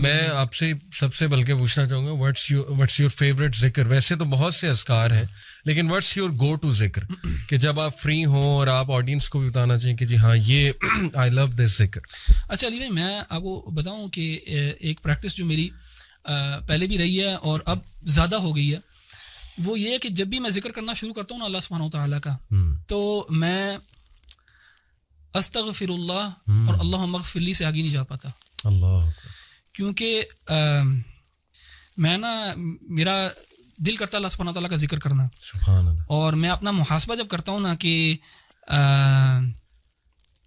میں آپ سے سب سے بلکہ پوچھنا چاہوں گا واٹس یور فیوریٹ ذکر؟ ویسے تو بہت سے اذکار ہیں لیکن واٹس یور گو ٹو ذکر کہ جب آپ فری ہوں اور آپ آڈینس کو بھی بتانا چاہیں کہ جی ہاں یہ آئی لو دس ذکر. اچھا علی بھائی، میں آپ کو بتاؤں کہ ایک پریکٹس جو میری پہلے بھی رہی ہے اور اب زیادہ ہو گئی ہے، وہ یہ ہے کہ جب بھی میں ذکر کرنا شروع کرتا ہوں نا اللہ سبحانہ و تعالیٰ کا، تو میں استغفر اللہ اور اللہم اغفر لی سے آگے نہیں جا پاتا. اللہ، کیونکہ میں نا میرا دل کرتا ہے اللہ سبحانہ تعالیٰ کا ذکر کرنا. سبحان اللہ. اور میں اپنا محاسبہ جب کرتا ہوں نا کہ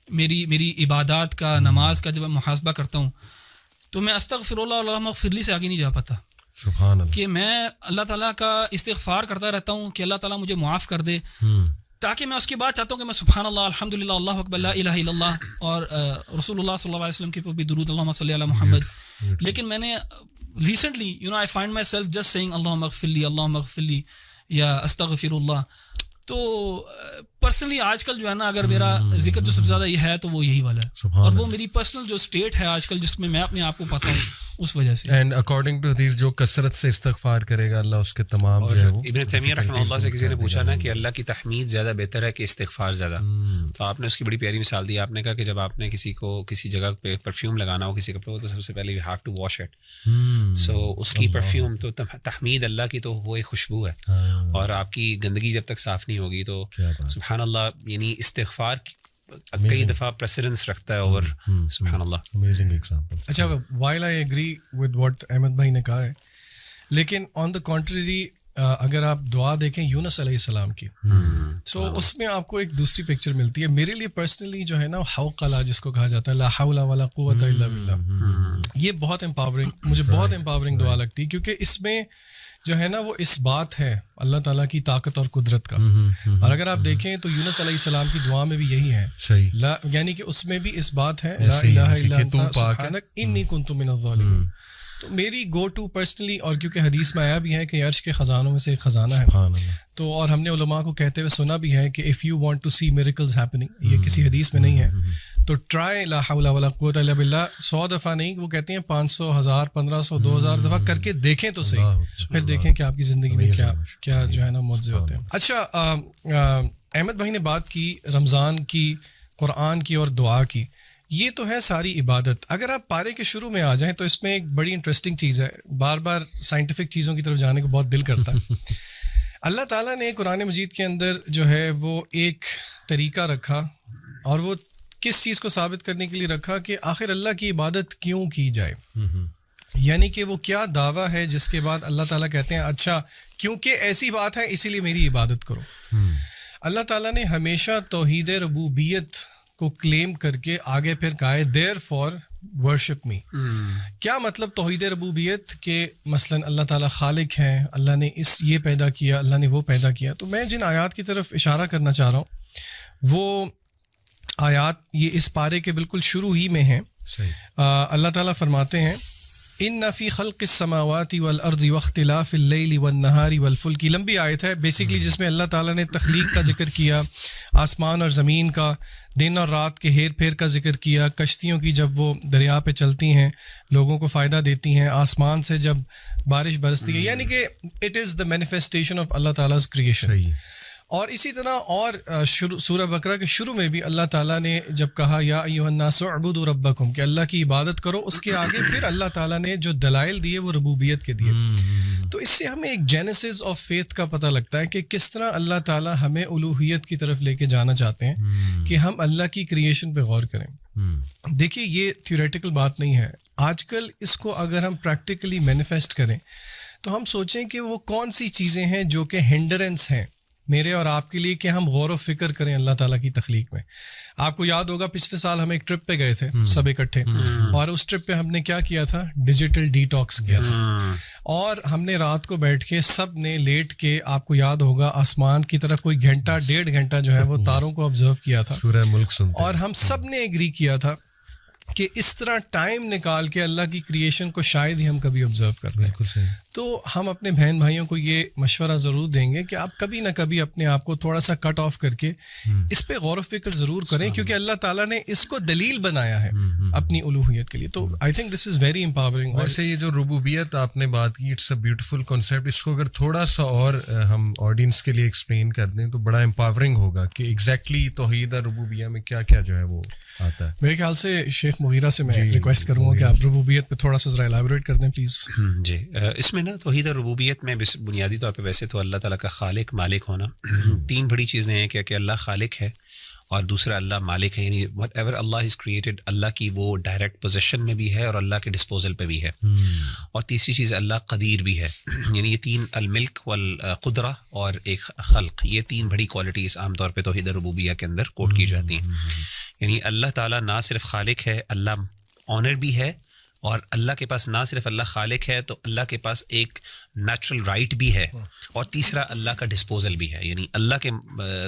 میری عبادات کا، نماز کا جب محاسبہ کرتا ہوں تو میں استغفر اللہ اور اللہم اغفر لی سے آگے نہیں جا پاتا. سبحان اللہ. کہ میں اللہ تعالیٰ کا استغفار کرتا رہتا ہوں کہ اللہ تعالیٰ مجھے معاف کر دے، تاکہ میں اس کے بعد چاہتا ہوں کہ میں سبحان اللہ، الحمدللہ، اللہ اکبر، لا الہ الا اللہ، اور رسول اللہ صلی اللہ علیہ وسلم کے اوپر بھی درود، اللہم صلی علی محمد. لیکن میں نے recently I find myself just saying اللہم اغفر لی، اللہم اغفر لی یا استغفر اللہ. تو پرسنلی آج کل جو ہے نا، اگر میرا ذکر جو سب سے زیادہ یہ ہے تو وہ یہی والا ہے، اور وہ میری پرسنل جو اسٹیٹ ہے آج کل جس میں اپنے آپ کو پاتا ہوں اس وجہ سے. اینڈ اکارڈنگ ٹو حدیث جو کثرت سے استغفار کرے گا اللہ اس کے تمام جو ہے وہ. ابن تیمیہ رحمہ اللہ سے کسی نے پوچھا نا کہ اللہ کی تحمید زیادہ بہتر ہے کہ استغفار زیادہ، تو آپ نے اس کی بڑی پیاری مثال دی. آپ نے کہا کہ جب آپ نے کسی کو کسی جگہ پہ پرفیوم لگانا ہو کسی کپڑے کو، تو سب سے پہلے you have to wash it. So اس کی پرفیوم تو تحمید اللہ کی تو وہ ایک خوشبو ہے، اور آپ کی گندگی جب تک صاف نہیں ہوگی تو سبحان اللہ، یعنی استغفار کئی دفعہ پریسیڈنس رکھتا ہے اوور سبحان اللہ. Amazing example. اچھا، while I agree with what Ahmed بھائی نے کہا ہے، لیکن آن دا کنٹریری اگر آپ دعا دیکھیں یونس علیہ السلام کی، تو اس میں آپ کو ایک دوسری پکچر ملتی ہے. میرے لیے پرسنلی جو ہے نا حوقلہ جس کو کہا جاتا ہے، لا حول ولا قوت الا باللہ، یہ بہت امپاورنگ، مجھے بہت امپاورنگ دعا لگتی ہے، کیونکہ اس میں جو ہے نا وہ اس بات ہے اللہ تعالیٰ کی طاقت اور قدرت کا. اور اگر آپ دیکھیں تو یونس علیہ السلام کی دعا میں بھی یہی ہے، یعنی کہ اس میں بھی اس بات ہے لا الہ الا انت سبحانک انی کنت من الظالمین. تو میری گو ٹو پرسنلی، اور کیونکہ حدیث میں آیا بھی ہے کہ عرش کے خزانوں میں سے ایک خزانہ ہے، تو اور ہم نے علماء کو کہتے ہوئے سنا بھی ہے کہ if you want to see miracles happening, یہ کسی حدیث میں نہیں ہے، تو ٹرائی لا حول ولا قوت الا باللہ 100 دفعہ نہیں، وہ کہتے ہیں 500، 1000، 1500، 2000 دفعہ کر کے دیکھیں تو صحیح، پھر دیکھیں کہ آپ کی زندگی میں کیا جو ہے نا معجزے ہوتے ہیں. اچھا، احمد بھائی نے بات کی رمضان کی، قرآن کی اور دعا کی، یہ تو ہے ساری عبادت. اگر آپ پارے کے شروع میں آ جائیں تو اس میں ایک بڑی انٹرسٹنگ چیز ہے، بار بار سائنٹیفک چیزوں کی طرف جانے کو بہت دل کرتا ہے. اللہ تعالیٰ نے قرآن مجید کے اندر جو ہے وہ ایک طریقہ رکھا، اور وہ کس چیز کو ثابت کرنے کے لیے رکھا کہ آخر اللہ کی عبادت کیوں کی جائے. یعنی کہ وہ کیا دعویٰ ہے جس کے بعد اللہ تعالیٰ کہتے ہیں اچھا کیونکہ ایسی بات ہے اسی لیے میری عبادت کرو. اللہ تعالیٰ نے ہمیشہ توحید ربوبیت کو کلیم کر کے آگے پھر کہا ہے دیر فار ورشپ می. کیا مطلب توحید ربوبیت؟ کہ مثلا اللہ تعالیٰ خالق ہیں، اللہ نے یہ پیدا کیا، اللہ نے وہ پیدا کیا. تو میں جن آیات کی طرف اشارہ کرنا چاہ رہا ہوں وہ آیات یہ اس پارے کے بالکل شروع ہی میں ہیں. اللہ تعالیٰ فرماتے ہیں ان فی خلق السماوات والارض واختلاف اللیل والنہار والفلک. لمبی آیت ہے بیسیکلی، جس میں اللہ تعالیٰ نے تخلیق کا ذکر کیا، آسمان اور زمین کا، دن اور رات کے ہیر پھیر کا ذکر کیا، کشتیوں کی جب وہ دریا پہ چلتی ہیں لوگوں کو فائدہ دیتی ہیں، آسمان سے جب بارش برستی ہے، یعنی کہ it is the manifestation of اللہ تعالیٰز کریشن. اور اسی طرح اور سورہ بقرہ کے شروع میں بھی اللہ تعالیٰ نے جب کہا یا ایھا الناس اعبدوا ربکم، کہ اللہ کی عبادت کرو، اس کے آگے پھر اللہ تعالیٰ نے جو دلائل دیے وہ ربوبیت کے دیے. تو اس سے ہمیں ایک جینیسس آف فیتھ کا پتہ لگتا ہے کہ کس طرح اللہ تعالیٰ ہمیں الوہیت کی طرف لے کے جانا چاہتے ہیں کہ ہم اللہ کی کریشن پہ غور کریں. دیکھیے یہ تھیوریٹیکل بات نہیں ہے، آج کل اس کو اگر ہم پریکٹیکلی مینیفیسٹ کریں تو ہم سوچیں کہ وہ کون سی چیزیں ہیں جو کہ ہنڈرنس ہیں میرے اور آپ کے لیے کہ ہم غور و فکر کریں اللہ تعالیٰ کی تخلیق میں. آپ کو یاد ہوگا پچھلے سال ہم ایک ٹرپ پہ گئے تھے سب اکٹھے، اور اس ٹرپ پہ ہم نے کیا کیا تھا، ڈیجیٹل ڈی ٹاکس کیا تھا. اور ہم نے رات کو بیٹھ کے سب نے لیٹ کے، آپ کو یاد ہوگا آسمان کی طرف کوئی گھنٹہ 1.5 گھنٹہ جو ہے وہ تاروں کو آبزرو کیا تھا، سورہ ملک سنتے، اور ہم سب نے ایگری کیا تھا کہ اس طرح ٹائم نکال کے اللہ کی کریشن کو شاید ہی ہم کبھی آبزرو کرتے ہیں. بالکل صحیح. تو ہم اپنے بہن بھائیوں کو یہ مشورہ ضرور دیں گے کہ آپ کبھی نہ کبھی اپنے آپ کو تھوڑا سا کٹ آف کر کے اس پہ غور و فکر ضرور کریں, کیونکہ اللہ تعالیٰ نے اس کو دلیل بنایا ہے اپنی الوہیت کے لیے. تو I think this is very empowering. ویسے یہ جو ربوبیت آپ نے بات کی, اٹس اے بیوٹیفل کانسیپٹ. اس کو اگر تھوڑا سا اور ہم آڈینس کے لیے ایکسپلین کر دیں تو بڑا امپاورنگ ہوگا کہ ایگزیکٹلی توحید ربوبیہ میں کیا کیا جو ہے وہ آتا ہے. میرے خیال سے شیخ مغیرہ سے میں ریکویسٹ کروں گا کہ آپ ربوبیت پہ تھوڑا سا ذرا ایلیبوریٹ کر دیں پلیز. جی, اس میں نا توحید ربوبیت میں بنیادی طور پہ ویسے تو اللہ تعالیٰ کا خالق مالک ہونا, تین بڑی چیزیں ہیں کہ اللہ خالق ہے اور دوسرا اللہ مالک ہے, یعنی وٹ ایور اللہ از کریٹڈ اللہ کی وہ ڈائریکٹ پوزیشن میں بھی ہے اور اللہ کے ڈسپوزل پہ بھی ہے, اور تیسری چیز اللہ قدیر بھی ہے. یعنی یہ تین, الملک والقدرہ اور ایک خلق, یہ تین بڑی کوالٹیز عام طور پہ توحید ربوبیہ کے اندر کوٹ کی جاتی ہیں. یعنی اللہ تعالیٰ نہ صرف خالق ہے, اللہ آنر بھی ہے, اور اللہ کے پاس نہ صرف اللہ خالق ہے تو اللہ کے پاس ایک نیچرل رائٹ بھی ہے, اور تیسرا اللہ کا ڈسپوزل بھی ہے, یعنی اللہ کے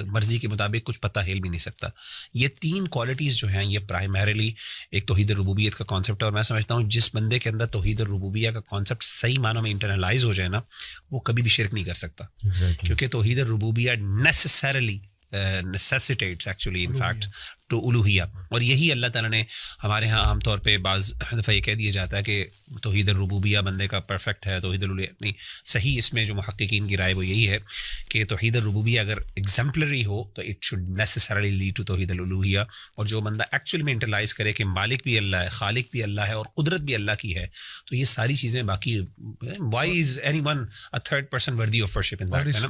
مرضی کے مطابق کچھ پتہ ہل بھی نہیں سکتا. یہ تین کوالٹیز جو ہیں یہ پرائمریلی ایک توحید ربوبیت کا کانسیپٹ ہے, اور میں سمجھتا ہوں جس بندے کے اندر توحید ربوبیہ کا کانسیپٹ صحیح معنوں میں انٹرنلائز ہو جائے نا, وہ کبھی بھی شرک نہیں کر سکتا, کیونکہ توحید ربوبیہ necessarily necessitates actually in fact to الوہیہ. اور یہی اللہ تعالیٰ نے ہمارے ہاں عام طور پہ بعض دفعہ یہ کہہ دیا جاتا ہے کہ توحید الربوبیہ بندے کا پرفیکٹ ہے, توحید الوہیہ نہیں. صحیح اس میں جو محققین کی رائے وہ یہی ہے کہ توحید الربوبیہ اگر ایگزمپلری ہو تو it should necessarily lead to توحید الالوہیہ. اور جو بندہ ایکچولی میں انٹرلائز کرے کہ مالک بھی اللہ ہے, خالق بھی اللہ ہے, اور قدرت بھی اللہ کی ہے, تو یہ ساری چیزیں باقی why is anyone a third person worthy of worship in that.